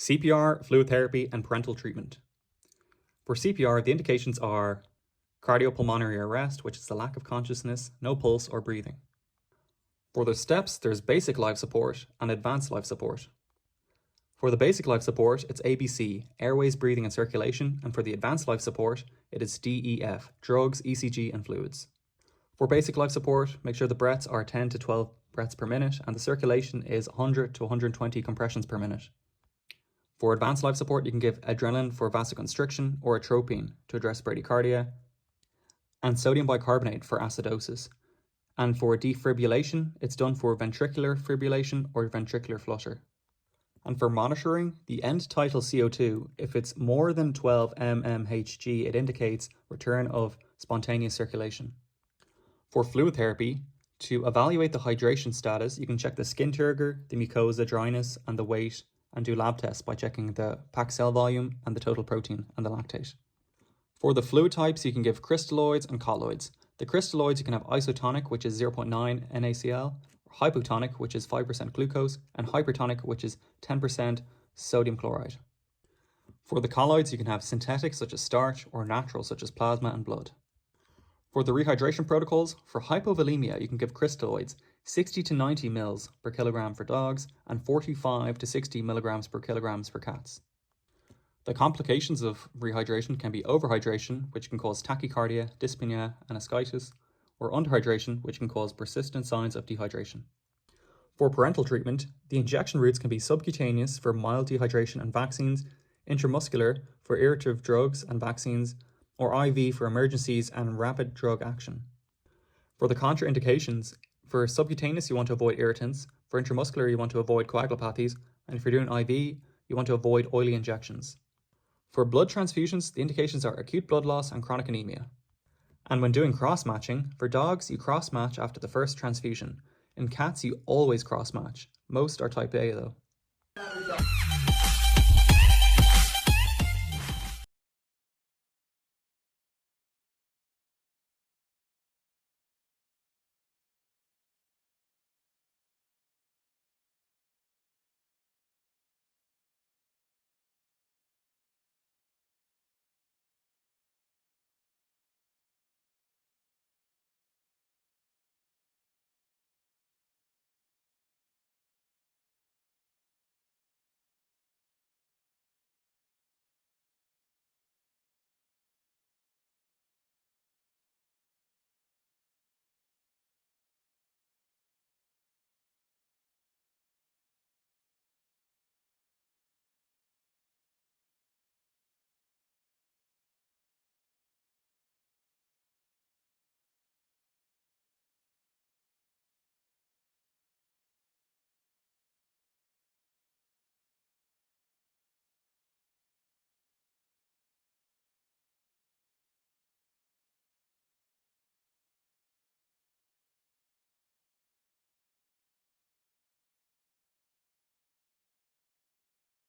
CPR, fluid therapy, and parental treatment. For CPR, the indications are cardiopulmonary arrest, which is the lack of consciousness, no pulse or breathing. For the steps, there's basic life support and advanced life support. For the basic life support, it's ABC, airways, breathing and circulation, and for the advanced life support, it is DEF, drugs, ECG and fluids. For basic life support, make sure the breaths are 10 to 12 breaths per minute and the circulation is 100 to 120 compressions per minute. For advanced life support, you can give adrenaline for vasoconstriction or atropine to address bradycardia, and sodium bicarbonate for acidosis. And for defibrillation, it's done for ventricular fibrillation or ventricular flutter. And for monitoring, the end tidal CO2, if it's more than 12 mmHg, it indicates return of spontaneous circulation. For fluid therapy, to evaluate the hydration status, you can check the skin turgor, the mucosa dryness, and the weight, and do lab tests by checking the packed cell volume and the total protein and the lactate. For the fluid types, you can give crystalloids and colloids. The crystalloids, you can have isotonic, which is 0.9 NaCl, hypotonic, which is 5% glucose, and hypertonic, which is 10% sodium chloride. For the colloids, you can have synthetic, such as starch, or natural, such as plasma and blood. For the rehydration protocols, for hypovolemia, you can give crystalloids 60 to 90 mils per kilogram for dogs and 45 to 60 milligrams per kilograms for cats. The complications of rehydration can be overhydration, which can cause tachycardia, dyspnea, and ascites, or underhydration, which can cause persistent signs of dehydration. For parental treatment, the injection routes can be subcutaneous for mild dehydration and vaccines, intramuscular for irritative drugs and vaccines, or IV for emergencies and rapid drug action. For the contraindications, for subcutaneous you want to avoid irritants, for intramuscular you want to avoid coagulopathies, and if you're doing IV, you want to avoid oily injections. For blood transfusions, the indications are acute blood loss and chronic anemia. And when doing cross-matching, for dogs you cross-match after the first transfusion. In cats you always cross-match. Most are type A though.